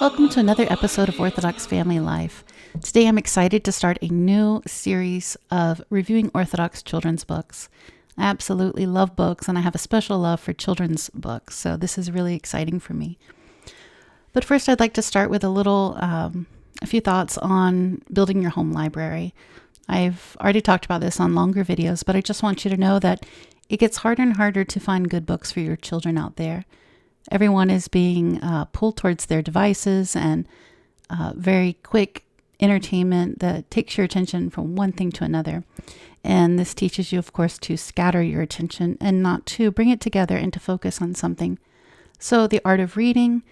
Welcome to another episode of Orthodox Family Life. Today I'm excited to start a new series of reviewing Orthodox children's books. I absolutely love books and I have a special love for children's books, so this is really exciting for me. But first I'd like to start with a few thoughts on building your home library. I've already talked about this on longer videos, but I just want you to know that it gets harder and harder to find good books for your children out there. Everyone is being pulled towards their devices and very quick entertainment that takes your attention from one thing to another. And this teaches you, of course, to scatter your attention and not to bring it together and to focus on something. So the art of reading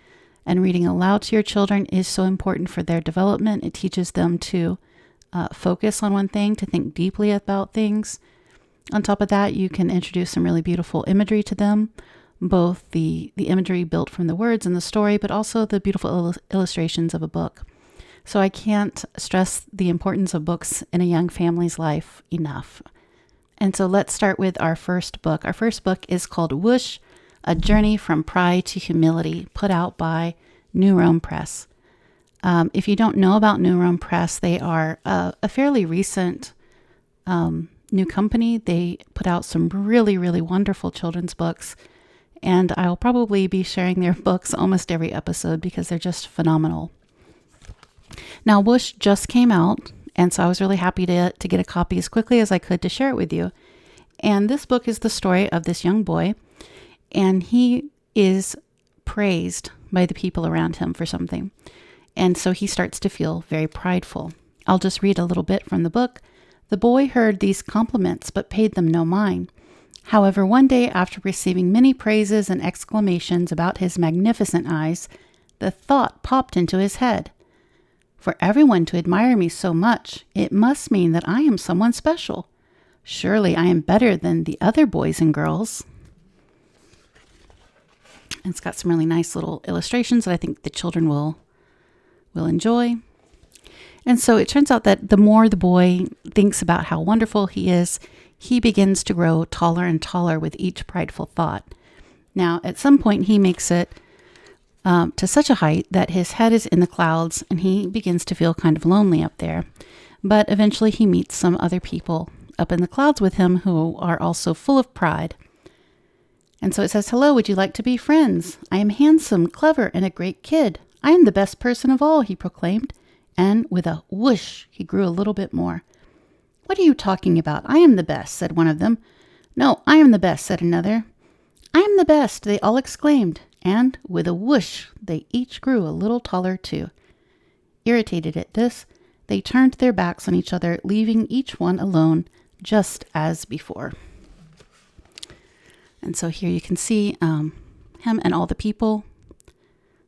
and reading aloud to your children is so important for their development. It teaches them to focus on one thing, to think deeply about things. On top of that, you can introduce some really beautiful imagery to them, both the imagery built from the words in the story, but also the beautiful illustrations of a book. So I can't stress the importance of books in a young family's life enough. And so let's start with our first book. Our first book is called Whoosh, A Journey from Pride to Humility, put out by New Rome Press. If you don't know about New Rome Press, they are a fairly recent new company. They put out some really, really wonderful children's books. And I'll probably be sharing their books almost every episode because they're just phenomenal. Now, Whoosh just came out, and so I was really happy to get a copy as quickly as I could to share it with you. And this book is the story of this young boy, and he is praised by the people around him for something. And so he starts to feel very prideful. I'll just read a little bit from the book. The boy heard these compliments, but paid them no mind. However, one day after receiving many praises and exclamations about his magnificent eyes, the thought popped into his head. For everyone to admire me so much, it must mean that I am someone special. Surely I am better than the other boys and girls. And it's got some really nice little illustrations that I think the children will enjoy. And so it turns out that the more the boy thinks about how wonderful he is, he begins to grow taller and taller with each prideful thought. Now, at some point, he makes it to such a height that his head is in the clouds and he begins to feel kind of lonely up there. But eventually he meets some other people up in the clouds with him who are also full of pride. And so it says, "Hello, would you like to be friends? I am handsome, clever, and a great kid. I am the best person of all," he proclaimed. And with a whoosh, he grew a little bit more. "What are you talking about? I am the best," said one of them. "No, I am the best," said another. "I am the best," they all exclaimed. And with a whoosh, they each grew a little taller too. Irritated at this, they turned their backs on each other, leaving each one alone, just as before. And so here you can see him and all the people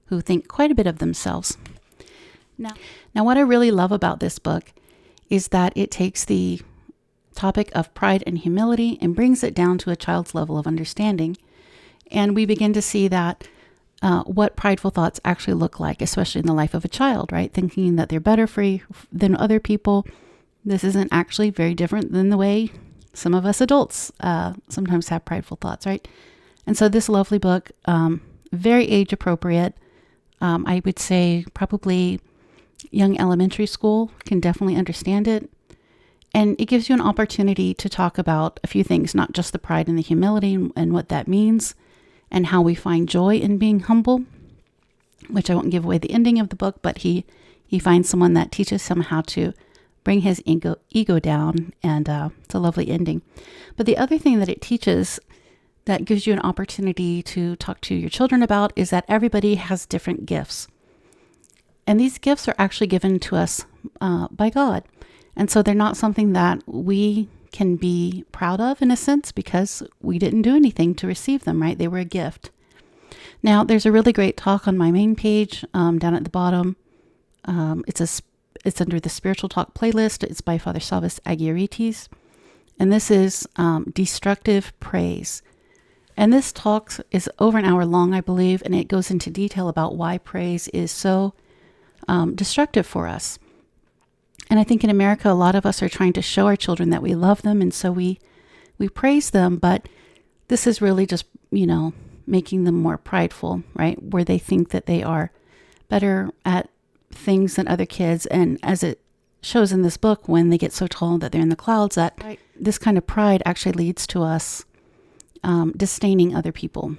who think quite a bit of themselves. Now, what I really love about this book is that it takes the topic of pride and humility and brings it down to a child's level of understanding. And we begin to see that what prideful thoughts actually look like, especially in the life of a child, right? Thinking that they're better than other people. This isn't actually very different than the way some of us adults sometimes have prideful thoughts, right? And so this lovely book, very age appropriate. I would say probably young elementary school can definitely understand it. And it gives you an opportunity to talk about a few things, not just the pride and the humility and what that means and how we find joy in being humble, which I won't give away the ending of the book, but he finds someone that teaches him how to bring his ego down, and it's a lovely ending. But the other thing that it teaches that gives you an opportunity to talk to your children about is that everybody has different gifts. And these gifts are actually given to us by God. And so they're not something that we can be proud of in a sense because we didn't do anything to receive them, right? They were a gift. Now, there's a really great talk on my main page down at the bottom. It's under the Spiritual Talk playlist. It's by Father Savas Agioritis. And this is Destructive Praise. And this talk is over an hour long, I believe, and it goes into detail about why praise is so destructive for us. And I think in America, a lot of us are trying to show our children that we love them, and so we praise them, but this is really just, making them more prideful, right? Where they think that they are better at things than other kids. And as it shows in this book, when they get so tall that they're in the clouds, that this kind of pride actually leads to us disdaining other people.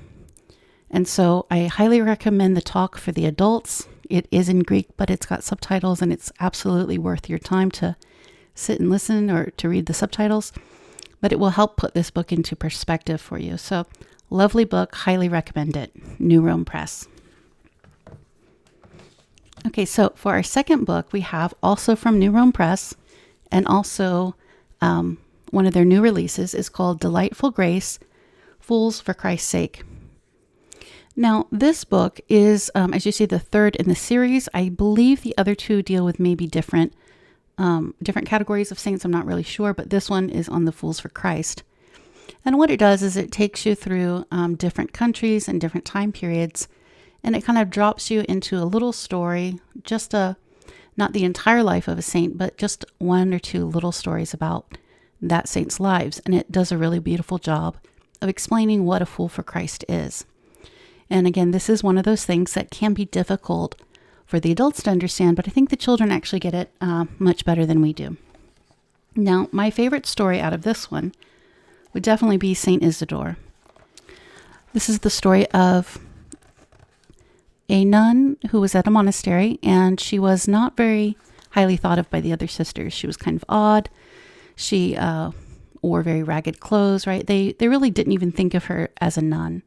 And so I highly recommend the talk for the adults. It is in Greek, but it's got subtitles, and it's absolutely worth your time to sit and listen or to read the subtitles. But it will help put this book into perspective for you. So, lovely book, highly recommend it. New Rome Press. Okay, so for our second book, we have also from New Rome Press, and also one of their new releases is called Delightful Grace, Fools for Christ's Sake. Now, this book is, as you see, the third in the series. I believe the other two deal with maybe different categories of saints. I'm not really sure, but this one is on the Fools for Christ. And what it does is it takes you through different countries and different time periods, and it kind of drops you into a little story, not the entire life of a saint, but just one or two little stories about that saint's lives. And it does a really beautiful job of explaining what a fool for Christ is. And again, this is one of those things that can be difficult for the adults to understand, but I think the children actually get it much better than we do. Now, my favorite story out of this one would definitely be Saint Isidore. This is the story of a nun who was at a monastery, and she was not very highly thought of by the other sisters. She was kind of odd. She wore very ragged clothes, right? They really didn't even think of her as a nun.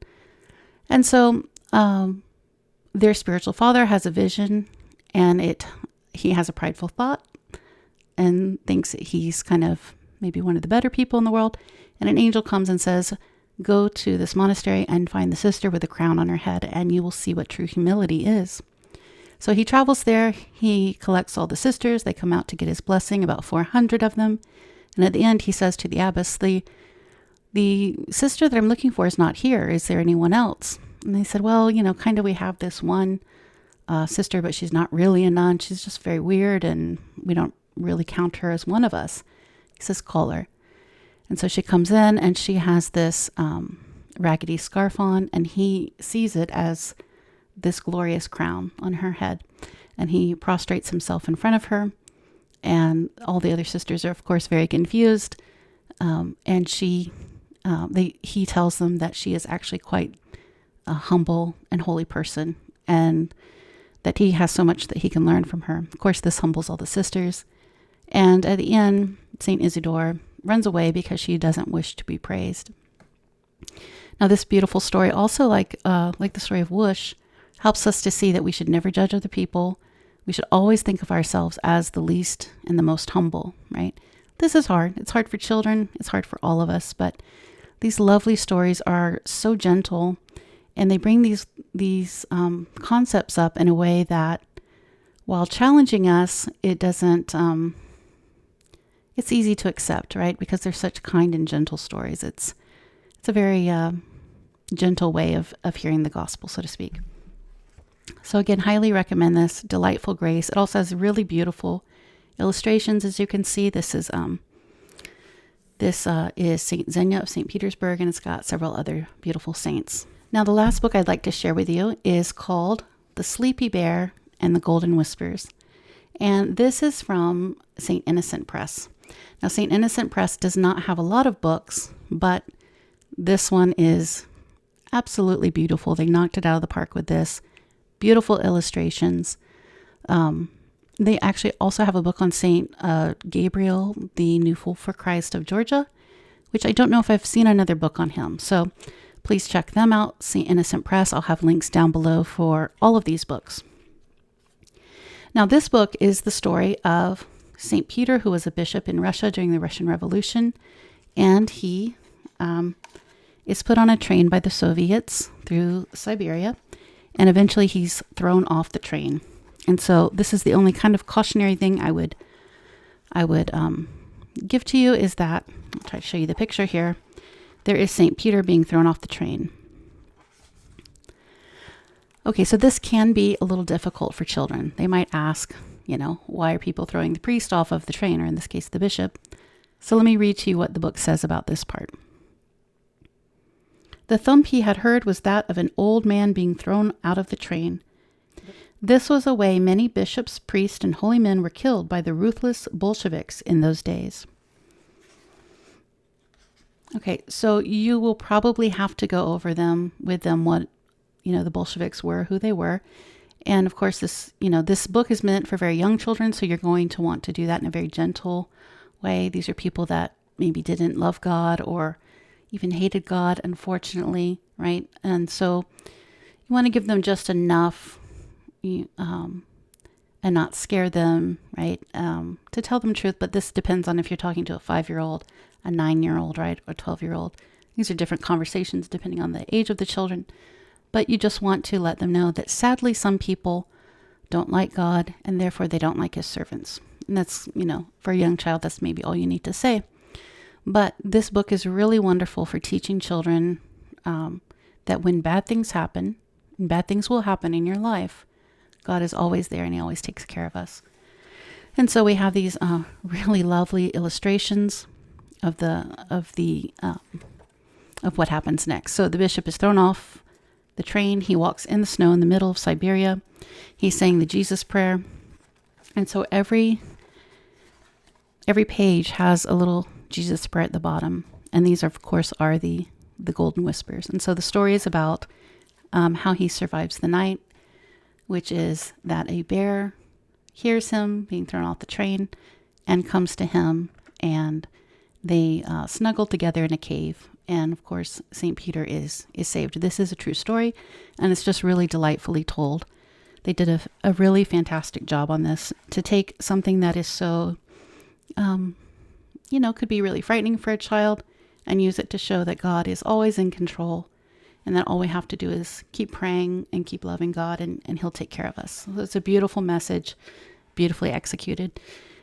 And so their spiritual father has a vision, and he has a prideful thought and thinks that he's kind of maybe one of the better people in the world. And an angel comes and says, go to this monastery and find the sister with a crown on her head, and you will see what true humility is. So he travels there. He collects all the sisters. They come out to get his blessing, about 400 of them. And at the end, he says to the abbess, the sister that I'm looking for is not here. Is there anyone else? And they said, well, kind of we have this one sister, but she's not really a nun. She's just very weird, and we don't really count her as one of us. He says, call her. And so she comes in, and she has this raggedy scarf on, and he sees it as this glorious crown on her head. And he prostrates himself in front of her, and all the other sisters are, of course, very confused. And he tells them that she is actually quite a humble and holy person, and that he has so much that he can learn from her. Of course, this humbles all the sisters. And at the end, Saint Isidore runs away because she doesn't wish to be praised. Now, this beautiful story, also like the story of Whoosh, helps us to see that we should never judge other people. We should always think of ourselves as the least and the most humble, right? This is hard. It's hard for children. It's hard for all of us. But these lovely stories are so gentle, and they bring these concepts up in a way that, while challenging us, it doesn't. It's easy to accept, right? Because they're such kind and gentle stories. It's a very gentle way of hearing the gospel, so to speak. So again, highly recommend this. Delightful Grace. It also has really beautiful illustrations, as you can see. This is Saint Xenia of St. Petersburg, and it's got several other beautiful saints. Now, the last book I'd like to share with you is called The Sleepy Bear and the Golden Whispers. And this is from St. Innocent Press. Now, St. Innocent Press does not have a lot of books, but this one is absolutely beautiful. They knocked it out of the park with this. Beautiful illustrations. They actually also have a book on St. Gabriel, the New Fool for Christ of Georgia, which I don't know if I've seen another book on him. So please check them out, St. Innocent Press. I'll have links down below for all of these books. Now, this book is the story of St. Peter, who was a bishop in Russia during the Russian Revolution, and he is put on a train by the Soviets through Siberia, and eventually he's thrown off the train. And so this is the only kind of cautionary thing I would give to you, is that, I'll try to show you the picture here. There is St. Peter being thrown off the train. Okay, so this can be a little difficult for children. They might ask, why are people throwing the priest off of the train, or in this case, the bishop? So let me read to you what the book says about this part. The thump he had heard was that of an old man being thrown out of the train. This was a way many bishops, priests, and holy men were killed by the ruthless Bolsheviks in those days. Okay, so you will probably have to go over with them what, the Bolsheviks were, who they were. And of course, this book is meant for very young children, so you're going to want to do that in a very gentle way. These are people that maybe didn't love God or even hated God, unfortunately, right? And so you want to give them just enough and not scare them, right? To tell them truth, but this depends on if you're talking to a 5-year-old, a 9-year-old, right? Or 12-year-old. These are different conversations depending on the age of the children. But you just want to let them know that sadly, some people don't like God and therefore they don't like his servants. And that's, for a young child, that's maybe all you need to say. But this book is really wonderful for teaching children that when bad things happen, and bad things will happen in your life, God is always there and he always takes care of us. And so we have these really lovely illustrations of what happens next. So the bishop is thrown off the train. He walks in the snow in the middle of Siberia. He's saying the Jesus prayer. And so every page has a little Jesus prayer at the bottom. And these, of course, are the golden whispers. And so the story is about how he survives the night, which is that a bear hears him being thrown off the train and comes to him, and they snuggle together in a cave. And of course, St. Peter is saved. This is a true story, and it's just really delightfully told. They did a really fantastic job on this to take something that is so, could be really frightening for a child and use it to show that God is always in control and that all we have to do is keep praying and keep loving God and he'll take care of us. So it's a beautiful message, beautifully executed.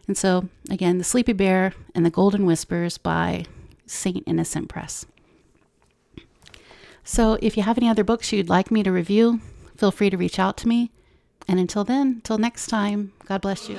And so, again, The Sleepy Bear and the Golden Whispers by St. Innocent Press. So if you have any other books you'd like me to review, feel free to reach out to me. And until then, until next time, God bless you.